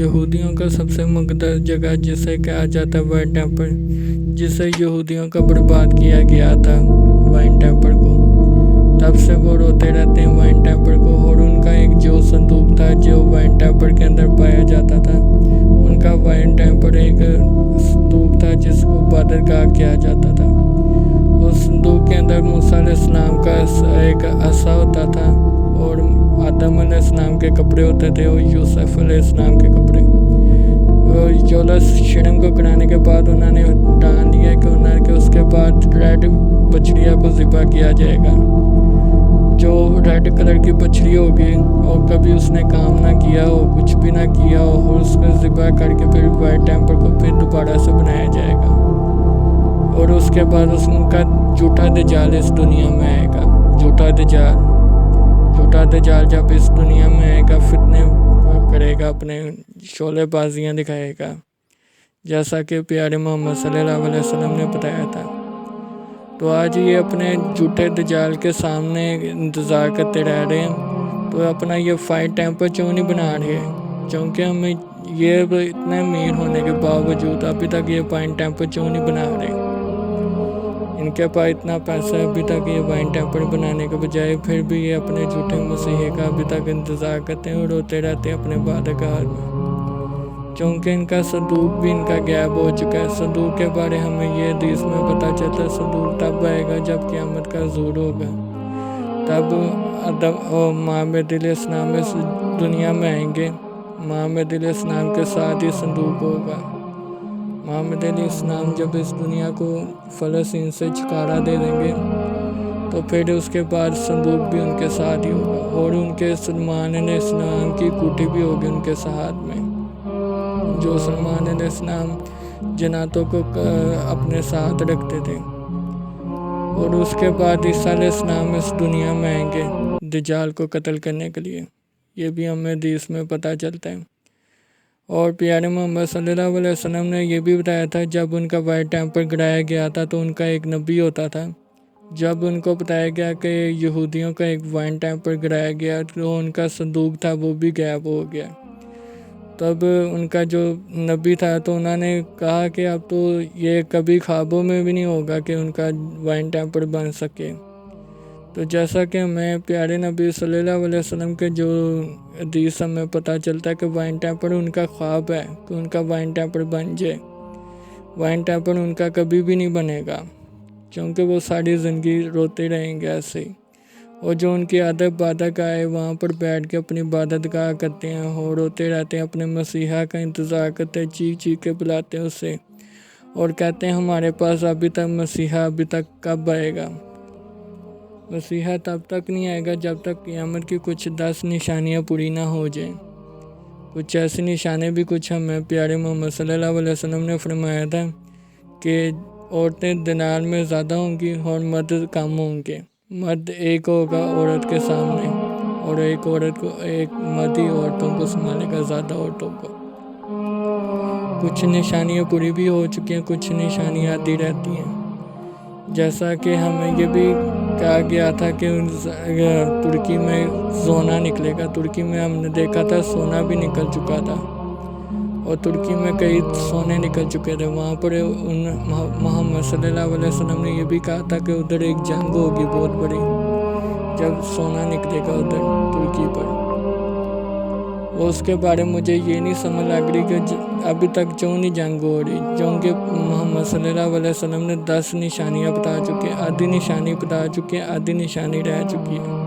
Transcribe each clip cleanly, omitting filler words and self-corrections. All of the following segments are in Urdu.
یہودیوں کا سب سے مقدس جگہ جسے کہا جاتا ہے وائٹ ٹیمپل، جسے یہودیوں کا برباد کیا گیا تھا وائن ٹیمپل کو، تب سے وہ روتے رہتے ہیں وائن ٹیمپل کو۔ اور ان کا ایک جو صندوق تھا جو وائن ٹیمپل کے اندر پایا جاتا تھا، ان کا وائن ٹیمپل ایک صندوق تھا جس کو عبادت گاہ کیا جاتا تھا۔ اس صندوق کے اندر موسیٰ علیہ السلام کا ایک عصا ہوتا تھا، اور آدم علیہ السلام کے کپڑے ہوتے تھے، اور یوسف علیہ السلام کے کپڑے۔ اور یولس شرم کو کرانے کے بعد انہوں نے ڈان لیا کہ اس کے بعد ریڈ بچڑیا کو ذبح کیا جائے گا، جو ریڈ کلر کی بچڑی ہوگی، اور کبھی اس نے کام نہ کیا ہو، کچھ بھی نہ کیا ہو، اور اس کو ذبح کر کے پھر وائٹ ٹیمپل کو پھر دوبارہ سے بنایا جائے گا۔ اور اس کے بعد ان کا جھوٹا دجال اس دنیا میں آئے گا۔ جھوٹا دجال جب اس دنیا میں آئے گا، فتنے کرے گا، اپنے شعلے بازیاں دکھائے گا، جیسا کہ پیارے محمد صلی اللہ علیہ وسلم نے بتایا تھا۔ تو آج یہ اپنے جھوٹے دجال کے سامنے انتظار کرتے رہ رہے ہیں، تو اپنا یہ وائٹ ٹیمپل کیوں نہیں بنا رہے؟ کیونکہ ہمیں یہ اتنے امیر ہونے کے باوجود ابھی تک یہ وائٹ ٹیمپل کیوں نہیں بنا رہے؟ ان کے پاس اتنا پیسہ ابھی تک یہ وائن ٹیمپل بنانے کے بجائے پھر بھی یہ اپنے جھوٹے مسیحی کا ابھی تک انتظار کرتے ہیں اور روتے رہتے ہیں اپنے عبادت گاہ میں، کیونکہ ان کا صندوق بھی ان کا غائب ہو چکا ہے۔ صندوق کے بارے ہمیں یہ حدیث میں پتہ چلتا ہے، صندوق تب آئے گا جب قیامت کا ظہور ہوگا، تب آدم اور محمد علیہ السلام اس دنیا میں آئیں گے، محمد علیہ السلام کے ساتھ ہی صندوق ہوگا۔ محمد علیہ السلام جب اس دنیا کو فلسطین سے چھٹکارا دے دیں گے، تو پھر اس کے بعد صندوق بھی ان کے ساتھ ہی ہوگا، اور ان کے سلمان علیہ السلام کی کوٹھی بھی ہوگی ان کے ساتھ میں، جو سلمان علیہ السلام جناتوں کو اپنے ساتھ رکھتے تھے۔ اور اس کے بعد عیسیٰ علیہ السلام اس دنیا میں آئیں گے دجال کو قتل کرنے کے لیے، یہ بھی ہمیں حدیث میں پتہ چلتا ہے۔ اور پیارے محمد صلی اللہ علیہ وسلم نے یہ بھی بتایا تھا، جب ان کا وائٹ ٹیمپل گرایا گیا تھا تو ان کا ایک نبی ہوتا تھا، جب ان کو بتایا گیا کہ یہودیوں کا ایک وائن ٹیمپل گرایا گیا تو ان کا صندوق تھا وہ بھی غائب ہو گیا، تب ان کا جو نبی تھا تو انہوں نے کہا کہ اب تو یہ کبھی خوابوں میں بھی نہیں ہوگا کہ ان کا وائن ٹیمپل بن سکے۔ تو جیسا کہ ہمیں پیارے نبی صلی اللہ علیہ وسلم کے جو حدیث ہمیں پتہ چلتا ہے کہ وائن ٹیمپل ان کا خواب ہے کہ ان کا وائن ٹیمپل بن جائے، وائن ٹیمپل ان کا کبھی بھی نہیں بنے گا، کیونکہ وہ ساری زندگی روتے رہیں گے ایسے ہی۔ اور جو ان کی عبادت گاہ ہے وہاں پر بیٹھ کے اپنی عبادت گاہ کرتے ہیں اور روتے رہتے ہیں، اپنے مسیحا کا انتظار کرتے ہیں، چیخ چیخ کے بلاتے ہیں اسے، اور کہتے ہیں ہمارے پاس ابھی تک مسیحا ابھی تک کب آئے گا؟ مسیحا تب تک نہیں آئے گا جب تک قیامت کی کچھ 10 نشانیاں پوری نہ ہو جائیں۔ کچھ ایسی نشانیں بھی کچھ ہمیں پیارے محمد صلی اللہ علیہ وسلم نے فرمایا تھا کہ عورتیں دینار میں زیادہ ہوں گی اور مرد کم ہوں گے، مرد ایک ہوگا عورت کے سامنے، اور ایک مرد ہی عورتوں کو سنبھالے گا، زیادہ عورتوں کو۔ کچھ نشانیاں پوری بھی ہو چکی ہیں، کچھ نشانیاں آتی رہتی ہیں، جیسا کہ ہمیں یہ بھی کہا گیا تھا کہ ترکی میں سونا نکلے گا۔ ترکی میں ہم نے دیکھا تھا سونا بھی نکل چکا تھا، اور ترکی میں کئی سونے نکل چکے تھے۔ وہاں پر محمد صلی اللہ علیہ وسلم نے یہ بھی کہا تھا کہ ادھر ایک جنگ ہوگی بہت بڑی، جب سونا نکلے گا ادھر ترکی پر۔ اس کے بارے میں مجھے یہ نہیں سمجھ لگ رہی کہ ابھی تک کیوں نہیں جنگ ہو رہی، کیونکہ محمد صلی اللہ علیہ وسلم نے 10 نشانیاں بتا چکے ہیں، آدھی نشانی بتا چکے ہیں، آدھی نشانی رہ چکی ہے،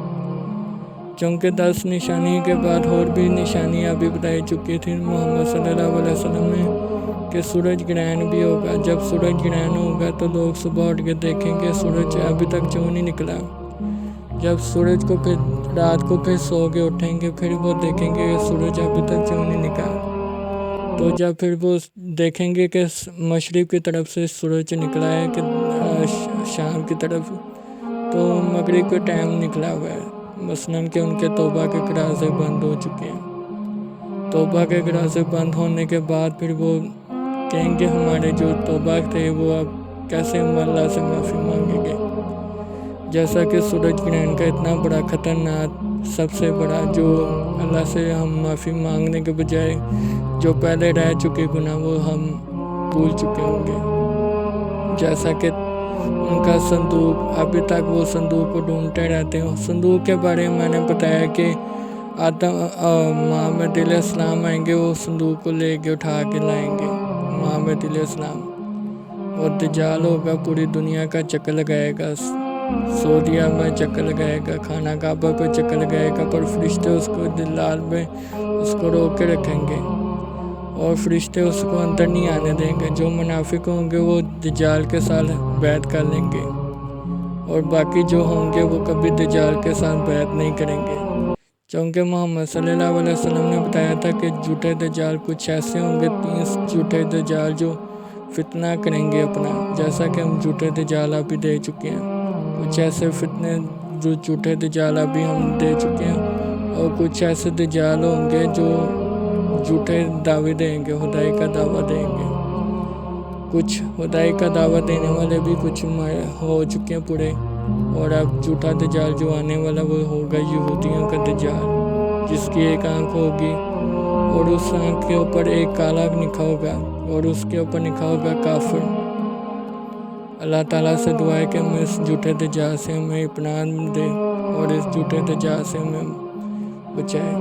کیونکہ 10 نشانی کے بعد اور بھی نشانیاں ابھی بتائی چکی تھیں محمد صلی اللہ علیہ وسلم نے کہ سورج گرہن بھی ہوگا۔ جب سورج گرہن ہوگا تو لوگ صبح اٹھ کے دیکھیں گے سورج ابھی تک کیوں نہیں نکلا، جب سورج کو پھر رات کو پھر سو کے اٹھیں گے پھر وہ دیکھیں گے کہ سورج ابھی تک کیوں نہیں نکلا، تو جب پھر وہ دیکھیں گے کہ مشرق کی طرف سے سورج نکلا ہے کہ شام کی طرف، تو مغرب کا ٹائم نکلا ہوا ہے، مثلاً کہ ان کے توبہ کے دروازے بند ہو چکے ہیں۔ توبہ کے دروازے بند ہونے کے بعد پھر وہ کہیں گے ہمارے جو توبہ تھے وہ اب کیسے ہم اللہ سے معافی مانگیں گے، جیسا کہ سورج گرہن کا اتنا بڑا خطرناک سب سے بڑا، جو اللہ سے ہم معافی مانگنے کے بجائے جو پہلے رہ چکے گناہ وہ ہم بھول چکے ہوں گے۔ جیسا کہ ان کا صندوق، ابھی تک وہ صندوق کو ڈھونڈتے رہتے ہیں۔ صندوق کے بارے میں نے بتایا کہ محمد علیہ السلام آئیں گے، وہ صندوق کو لے کے اٹھا کے لائیں گے محمد علیہ السلام، اور دجال ہوگا پوری دنیا کا چکر لگائے گا، سعودیہ میں چکر لگائے گا، خانہ کعبہ کو چکر لگائے گا، پر فرشتے اس کو دلال میں اس کو روک کے رکھیں گے اور فرشتے اس کو اندر نہیں آنے دیں گے۔ جو منافق ہوں گے وہ دجال کے ساتھ بیعت کر لیں گے، اور باقی جو ہوں گے وہ کبھی دجال کے ساتھ بیعت نہیں کریں گے، چونکہ محمد صلی اللہ علیہ وسلم نے بتایا تھا کہ جھوٹے دجال کچھ ایسے ہوں گے، 30 جھوٹے دجال جو فتنہ کریں گے اپنا، جیسا کہ ہم جھوٹے دجال ابھی دے چکے ہیں۔ کچھ ایسے فتنے جو جھوٹے دجال ابھی ہم دے چکے ہیں، اور کچھ ایسے دجال ہوں گے جو جھوٹے دعوے دیں گے، خدائی کا دعویٰ دیں گے۔ کچھ خدائی کا دعویٰ دینے والے بھی کچھ ہو چکے ہیں پورے، اور اب جھوٹا دجال جو آنے والا وہ ہوگا یہودیوں کا دجال، جس کی ایک آنکھ ہوگی اور اس آنکھ کے اوپر ایک کالا لکھا ہوگا اور اس کے اوپر لکھا ہوگا کافر۔ اللہ تعالیٰ سے دعا ہے کہ ہمیں اس جھوٹے دجال سے ہمیں پناہ دے اور اس جھوٹے دجال سے ہمیں بچائے۔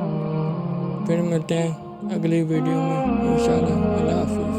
پھر ملتے ہیں اگلی ویڈیو میں انشاءاللہ۔ اللہ حافظ۔